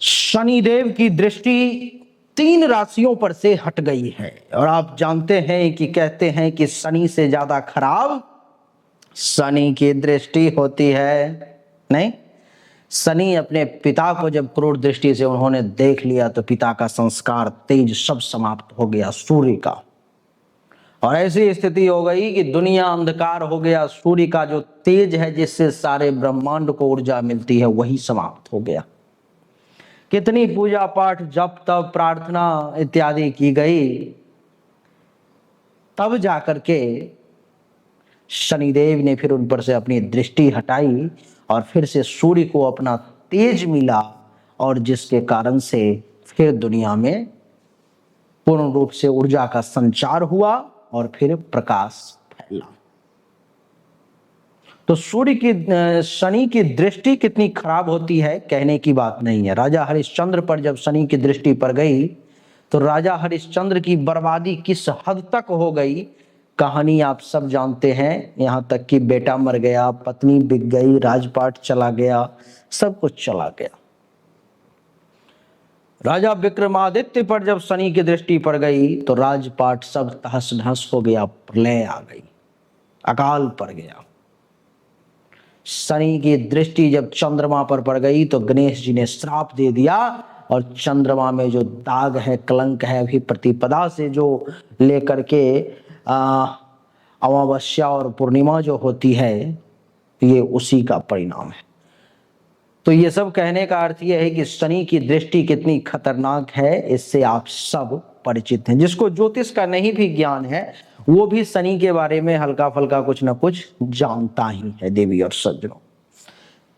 शनिदेव की दृष्टि 3 राशियों पर से हट गई है। और आप जानते हैं कि कहते हैं कि शनि से ज्यादा खराब शनि की दृष्टि होती है। नहीं, शनि अपने पिता को जब क्रूर दृष्टि से उन्होंने देख लिया तो पिता का संस्कार, तेज सब समाप्त हो गया सूर्य का। और ऐसी स्थिति हो गई कि दुनिया अंधकार हो गया। सूर्य का जो तेज है जिससे सारे ब्रह्मांड को ऊर्जा मिलती है वही समाप्त हो गया। कितनी पूजा पाठ, जप तप, प्रार्थना इत्यादि की गई, तब जाकर के शनिदेव ने फिर उन पर से अपनी दृष्टि हटाई और फिर से सूर्य को अपना तेज मिला और जिसके कारण से फिर दुनिया में पूर्ण रूप से ऊर्जा का संचार हुआ और फिर प्रकाश फैला। तो सूर्य की शनि की दृष्टि कितनी खराब होती है कहने की बात नहीं है। राजा हरिश्चंद्र पर जब शनि की दृष्टि पड़ गई तो राजा हरिश्चंद्र की बर्बादी किस हद तक हो गई कहानी आप सब जानते हैं। यहाँ तक कि बेटा मर गया, पत्नी बिक गई, राजपाट चला गया, सब कुछ चला गया। राजा विक्रमादित्य पर जब शनि की दृष्टि पड़ गई तो राजपाट सब तहस नहस हो गया, प्रलय आ गई, अकाल पड़ गया। शनि की दृष्टि जब चंद्रमा पर पड़ गई तो गणेश जी ने श्राप दे दिया और चंद्रमा में जो दाग है, कलंक है, अभी प्रतिपदा से जो लेकर के अमावस्या और पूर्णिमा जो होती है ये उसी का परिणाम है। तो ये सब कहने का अर्थ ये है कि शनि की दृष्टि कितनी खतरनाक है इससे आप सब परिचित हैं। जिसको ज्योतिष का नहीं भी ज्ञान है वो भी शनि के बारे में हल्का फल्का कुछ न कुछ जानता ही है। देवी और सज्जनों,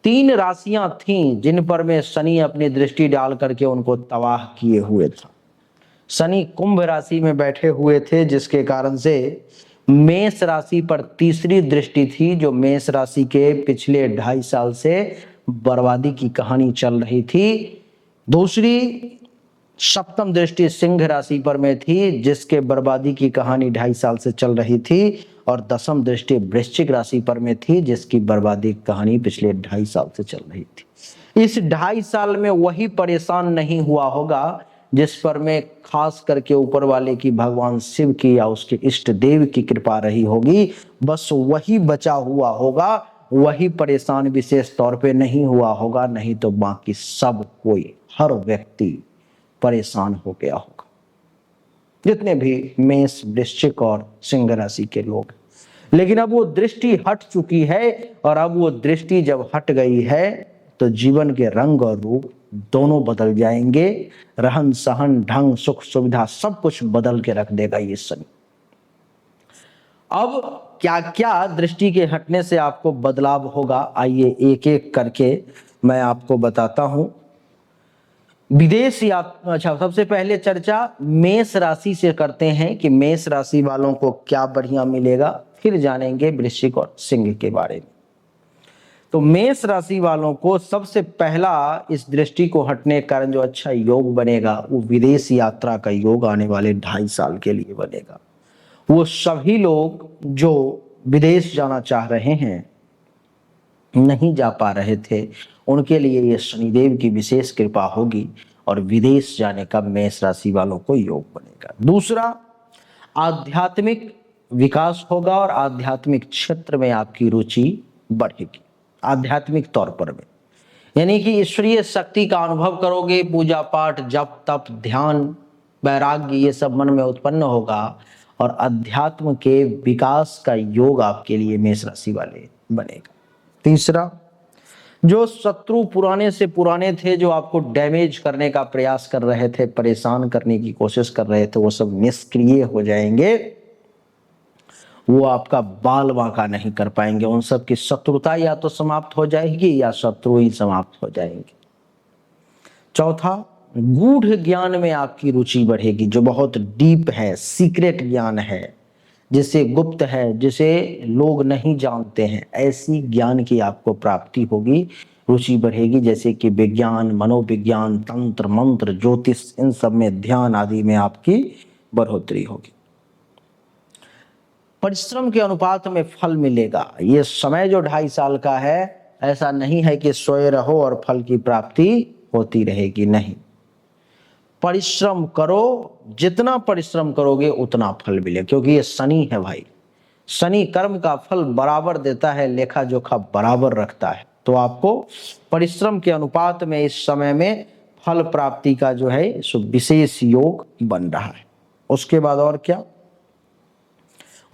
3 राशियां थीं जिन पर में शनि अपनी दृष्टि डाल करके उनको तबाह किए हुए था। शनि कुंभ राशि में बैठे हुए थे जिसके कारण से मेष राशि पर तीसरी दृष्टि थी, जो मेष राशि के पिछले 2.5 साल से बर्बादी की कहानी चल रही थी। दूसरी सप्तम दृष्टि सिंह राशि पर में थी जिसके बर्बादी की कहानी 2.5 साल से चल रही थी। और 10वीं दृष्टि वृश्चिक राशि पर में थी जिसकी बर्बादी की कहानी पिछले 2.5 साल से चल रही थी। इस 2.5 साल में वही परेशान नहीं हुआ होगा जिस पर में खास करके ऊपर वाले की, भगवान शिव की या उसके इष्ट देव की कृपा रही होगी। बस वही बचा हुआ होगा, वही परेशान विशेष तौर पे नहीं हुआ होगा, नहीं तो बाकी सब कोई, हर व्यक्ति परेशान हो गया होगा, जितने भी मेष, वृश्चिक और सिंह राशि के लोग। लेकिन अब वो दृष्टि हट चुकी है और अब वो दृष्टि जब हट गई है तो जीवन के रंग और रूप दोनों बदल जाएंगे। रहन सहन, ढंग, सुख सुविधा सब कुछ बदल के रख देगा ये शनि। अब क्या क्या दृष्टि के हटने से आपको बदलाव होगा, आइए एक एक करके मैं आपको बताता हूं। विदेश यात्रा, अच्छा सबसे पहले चर्चा मेष राशि से करते हैं कि मेष राशि वालों को क्या बढ़िया मिलेगा, फिर जानेंगे वृश्चिक और सिंह के बारे में। तो मेष राशि वालों को सबसे पहला इस दृष्टि को हटने के कारण जो अच्छा योग बनेगा वो विदेश यात्रा का योग आने वाले 2.5 साल के लिए बनेगा। वो सभी लोग जो विदेश जाना चाह रहे हैं, नहीं जा पा रहे थे, उनके लिए ये शनिदेव की विशेष कृपा होगी और विदेश जाने का मेष राशि वालों को योग बनेगा। दूसरा, आध्यात्मिक विकास होगा और आध्यात्मिक क्षेत्र में आपकी रुचि बढ़ेगी। आध्यात्मिक तौर पर में यानी कि ईश्वरीय शक्ति का अनुभव करोगे, पूजा पाठ, जप तप, ध्यान, वैराग्य ये सब मन में उत्पन्न होगा और अध्यात्म के विकास का योग आपके लिए मेष राशि वाले बनेगा। तीसरा, जो शत्रु पुराने से पुराने थे, जो आपको डैमेज करने का प्रयास कर रहे थे, परेशान करने की कोशिश कर रहे थे, वो सब निष्क्रिय हो जाएंगे। वो आपका बाल बांका नहीं कर पाएंगे। उन सब की शत्रुता या तो समाप्त हो जाएगी या शत्रु ही समाप्त हो जाएंगे। चौथा, गूढ़ ज्ञान में आपकी रुचि बढ़ेगी, जो बहुत डीप है, सीक्रेट ज्ञान है, जिसे गुप्त है, जिसे लोग नहीं जानते हैं, ऐसी ज्ञान की आपको प्राप्ति होगी, रुचि बढ़ेगी। जैसे कि विज्ञान, मनोविज्ञान, तंत्र मंत्र, ज्योतिष, इन सब में, ध्यान आदि में आपकी बढ़ोतरी होगी। परिश्रम के अनुपात में फल मिलेगा। ये समय जो 2.5 साल का है, ऐसा नहीं है कि सोए रहो और फल की प्राप्ति होती रहेगी नहीं। परिश्रम करो, जितना परिश्रम करोगे उतना फल मिलेगा, क्योंकि ये शनि है भाई। शनि कर्म का फल बराबर देता है, लेखा जोखा बराबर रखता है। तो आपको परिश्रम के अनुपात में इस समय में फल प्राप्ति का जो है सो विशेष योग बन रहा है। उसके बाद और क्या,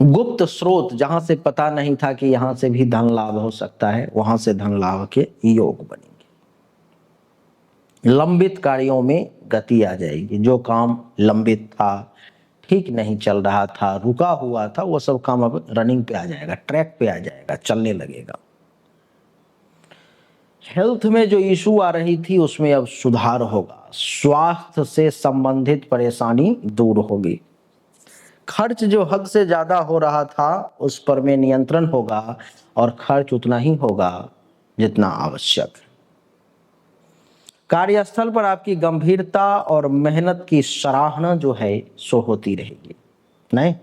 गुप्त स्रोत, जहां से पता नहीं था कि यहां से भी धन लाभ हो सकता है, वहां से धन लाभ के योग बनेंगे। लंबित कार्यों में गति आ जाएगी। जो काम लंबित था, ठीक नहीं चल रहा था, रुका हुआ था, वो सब काम अब रनिंग पे आ जाएगा, ट्रैक पे आ जाएगा, चलने लगेगा। हेल्थ में जो इशू आ रही थी उसमें अब सुधार होगा। स्वास्थ्य से संबंधित परेशानी दूर होगी। खर्च जो हद से ज्यादा हो रहा था उस पर में नियंत्रण होगा, और खर्च उतना ही होगा जितना आवश्यक है। कार्यस्थल पर आपकी गंभीरता और मेहनत की सराहना जो है सो होती रहेगी। नहीं,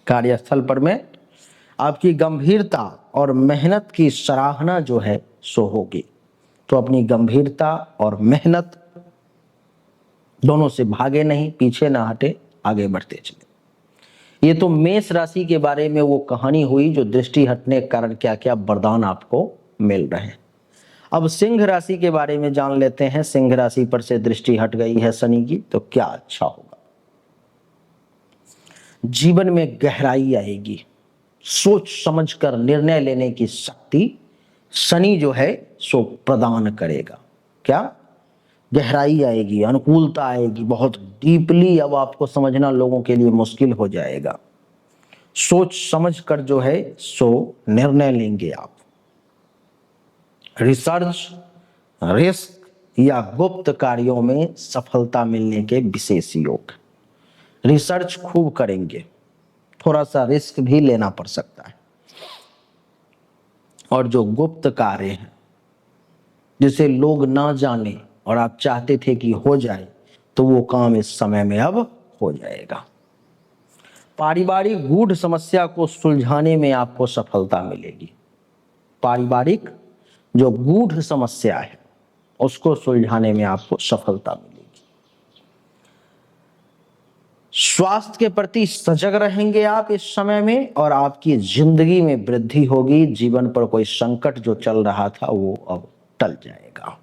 कार्यस्थल पर में आपकी गंभीरता और मेहनत की सराहना जो है सो होगी। तो अपनी गंभीरता और मेहनत दोनों से भागे नहीं, पीछे ना हटे, आगे बढ़ते चले। ये तो मेष राशि के बारे में वो कहानी हुई जो दृष्टि हटने के कारण क्या क्या वरदान आपको मिल रहे हैं। अब सिंह राशि के बारे में जान लेते हैं। सिंह राशि पर से दृष्टि हट गई है शनि की, तो क्या अच्छा होगा। जीवन में गहराई आएगी, सोच समझकर निर्णय लेने की शक्ति शनि जो है सो प्रदान करेगा। क्या, गहराई आएगी, अनुकूलता आएगी, बहुत डीपली अब आपको समझना लोगों के लिए मुश्किल हो जाएगा। सोच समझकर जो है सो निर्णय लेंगे आप। रिसर्च, रिस्क या गुप्त कार्यों में सफलता मिलने के विशेष योग। रिसर्च खूब करेंगे, थोड़ा सा रिस्क भी लेना पड़ सकता है। और जो गुप्त कार्य हैं जिसे लोग ना जाने और आप चाहते थे कि हो जाए, तो वो काम इस समय में अब हो जाएगा। पारिवारिक गूढ़ समस्या को सुलझाने में आपको सफलता मिलेगी। पारिवारिक जो गूढ़ समस्या है उसको सुलझाने में आपको सफलता मिलेगी। स्वास्थ्य के प्रति सजग रहेंगे आप इस समय में, और आपकी जिंदगी में वृद्धि होगी। जीवन पर कोई संकट जो चल रहा था वो अब टल जाएगा।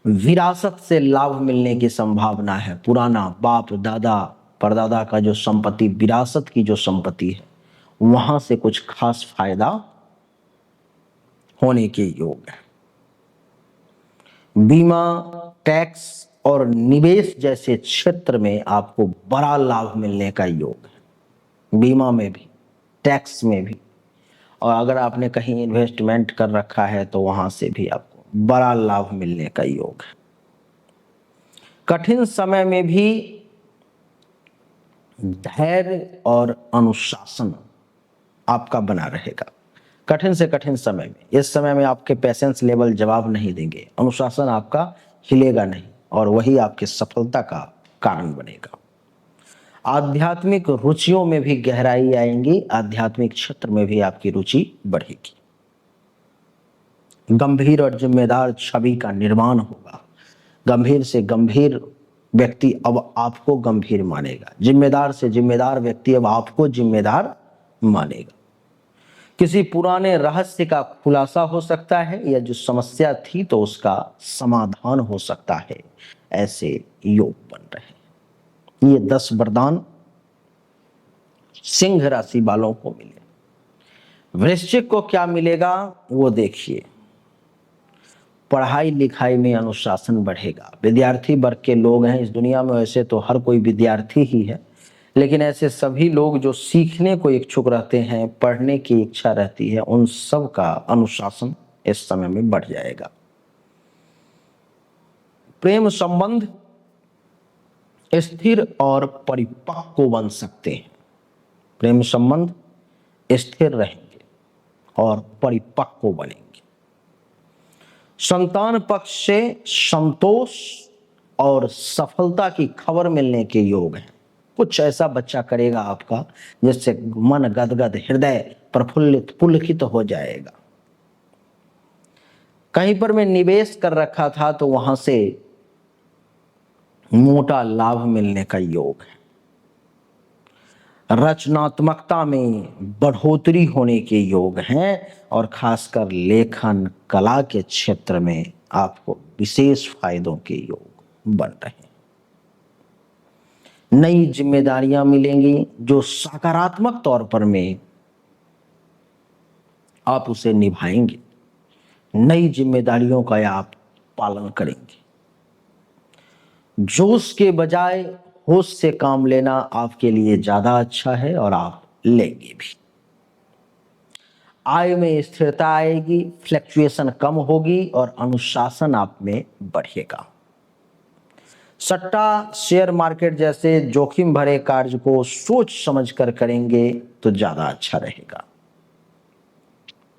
विरासत से लाभ मिलने की संभावना है। पुराना बाप दादा परदादा का जो संपत्ति, विरासत की जो संपत्ति है, वहां से कुछ खास फायदा होने के योग है। बीमा, टैक्स और निवेश जैसे क्षेत्र में आपको बड़ा लाभ मिलने का योग है। बीमा में भी, टैक्स में भी, और अगर आपने कहीं इन्वेस्टमेंट कर रखा है तो वहां से भी आपको बड़ा लाभ मिलने का योग है। कठिन समय में भी धैर्य और अनुशासन आपका बना रहेगा। कठिन से कठिन समय में, इस समय में आपके पेशेंस लेवल जवाब नहीं देंगे, अनुशासन आपका हिलेगा नहीं, और वही आपकी सफलता का कारण बनेगा। आध्यात्मिक रुचियों में भी गहराई आएंगी, आध्यात्मिक क्षेत्र में भी आपकी रुचि बढ़ेगी। गंभीर और जिम्मेदार छवि का निर्माण होगा। गंभीर से गंभीर व्यक्ति अब आपको गंभीर मानेगा, जिम्मेदार से जिम्मेदार व्यक्ति अब आपको जिम्मेदार मानेगा। किसी पुराने रहस्य का खुलासा हो सकता है, या जो समस्या थी तो उसका समाधान हो सकता है। ऐसे योग बन रहे हैं। ये 10 वरदान सिंह राशि वालों को मिले। वृश्चिक को क्या मिलेगा वो देखिए। पढ़ाई लिखाई में अनुशासन बढ़ेगा। विद्यार्थी वर्ग के लोग हैं इस दुनिया में, वैसे तो हर कोई विद्यार्थी ही है, लेकिन ऐसे सभी लोग जो सीखने को इच्छुक रहते हैं, पढ़ने की इच्छा रहती है, उन सब का अनुशासन इस समय में बढ़ जाएगा। प्रेम संबंध स्थिर और परिपक्व बन सकते हैं। प्रेम संबंध स्थिर रहेंगे और परिपक्व बनेंगे। संतान पक्ष से संतोष और सफलता की खबर मिलने के योग हैं। कुछ ऐसा बच्चा करेगा आपका जिससे मन गदगद, हृदय प्रफुल्लित पुलकित हो जाएगा। कहीं पर मैं निवेश कर रखा था तो वहां से मोटा लाभ मिलने का योग है। रचनात्मकता में बढ़ोतरी होने के योग हैं और खासकर लेखन कला के क्षेत्र में आपको विशेष फायदों के योग बन रहे हैं। नई जिम्मेदारियां मिलेंगी जो सकारात्मक तौर पर में आप उसे निभाएंगे। नई जिम्मेदारियों का आप पालन करेंगे। जोश के बजाय होश से काम लेना आपके लिए ज्यादा अच्छा है और आप लेंगे भी। आय में स्थिरता आएगी, फ्लक्चुएशन कम होगी और अनुशासन आप में बढ़ेगा। सट्टा, शेयर मार्केट जैसे जोखिम भरे कार्य को सोच समझकर करेंगे तो ज्यादा अच्छा रहेगा।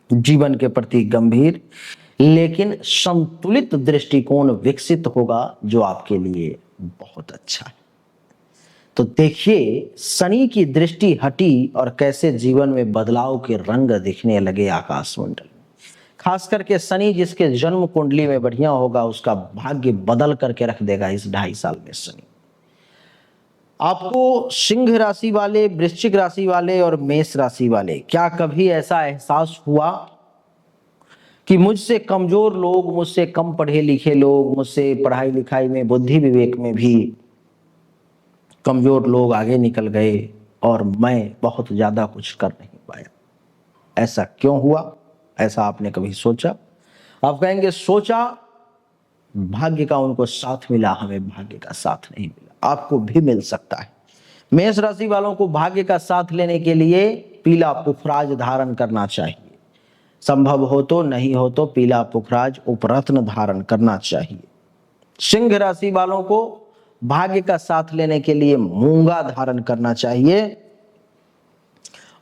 जीवन के प्रति गंभीर लेकिन संतुलित दृष्टिकोण विकसित होगा जो आपके लिए बहुत अच्छा है। तो देखिए शनि की दृष्टि हटी और कैसे जीवन में बदलाव के रंग दिखने लगे आकाशमंडल में। खास करके शनि जिसके जन्म कुंडली में बढ़िया होगा उसका भाग्य बदल करके रख देगा इस 2.5 साल में शनि। आपको सिंह राशि वाले, वृश्चिक राशि वाले और मेष राशि वाले, क्या कभी ऐसा एहसास हुआ कि मुझसे कमजोर लोग, मुझसे कम पढ़े लिखे लोग, मुझसे पढ़ाई लिखाई में, बुद्धि विवेक में भी कमजोर लोग आगे निकल गए और मैं बहुत ज्यादा कुछ कर नहीं पाया? ऐसा क्यों हुआ? ऐसा आपने कभी सोचा? आप कहेंगे सोचा, भाग्य का उनको साथ मिला, हमें भाग्य का साथ नहीं मिला। आपको भी मिल सकता है। मेष राशि वालों को भाग्य का साथ लेने के लिए पीला पुखराज धारण करना चाहिए। संभव हो तो, नहीं हो तो पीला पुखराज उपरत्न धारण करना चाहिए। सिंह राशि वालों को भाग्य का साथ लेने के लिए मूंगा धारण करना चाहिए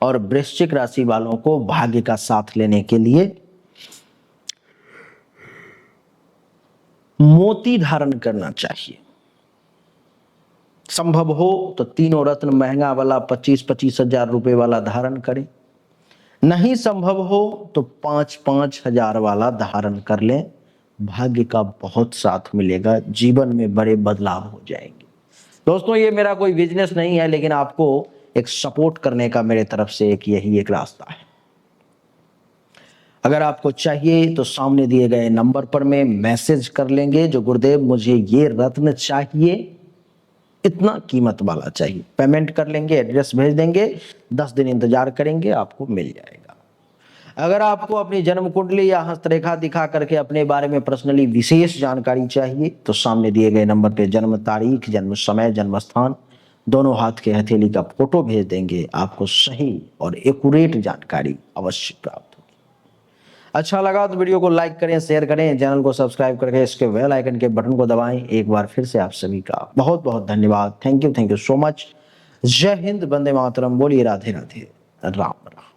और वृश्चिक राशि वालों को भाग्य का साथ लेने के लिए मोती धारण करना चाहिए। संभव हो तो तीनों रत्न महंगा वाला 25-25 हजार रुपए वाला धारण करें। नहीं संभव हो तो 5-5 हजार वाला धारण कर लें। भाग्य का बहुत साथ मिलेगा, जीवन में बड़े बदलाव हो जाएंगे। दोस्तों ये मेरा कोई बिजनेस नहीं है, लेकिन आपको एक सपोर्ट करने का मेरे तरफ से यही एक रास्ता है। अगर आपको चाहिए तो सामने दिए गए नंबर पर में मैसेज कर लेंगे, जो गुरुदेव मुझे ये रत्न चाहिए, इतना कीमत वाला चाहिए, पेमेंट कर लेंगे, एड्रेस भेज देंगे, 10 दिन इंतजार करेंगे, आपको मिल जाएगा। अगर आपको अपनी जन्म कुंडली या हस्तरेखा दिखा करके अपने बारे में पर्सनली विशेष जानकारी चाहिए तो सामने दिए गए नंबर पे जन्म तारीख, जन्म समय, जन्म स्थान, दोनों हाथ के हथेली का फोटो भेज देंगे, आपको सही और एक्यूरेट जानकारी अवश्य प्राप्त होगी। अच्छा लगा तो वीडियो को लाइक करें, शेयर करें, चैनल को सब्सक्राइब करके इसके बेल आइकन के बटन को दबाएं। एक बार फिर से आप सभी का बहुत बहुत धन्यवाद। Thank you so much. जय हिंद, वंदे मातरम, बोलिए राधे राधे, राम राम।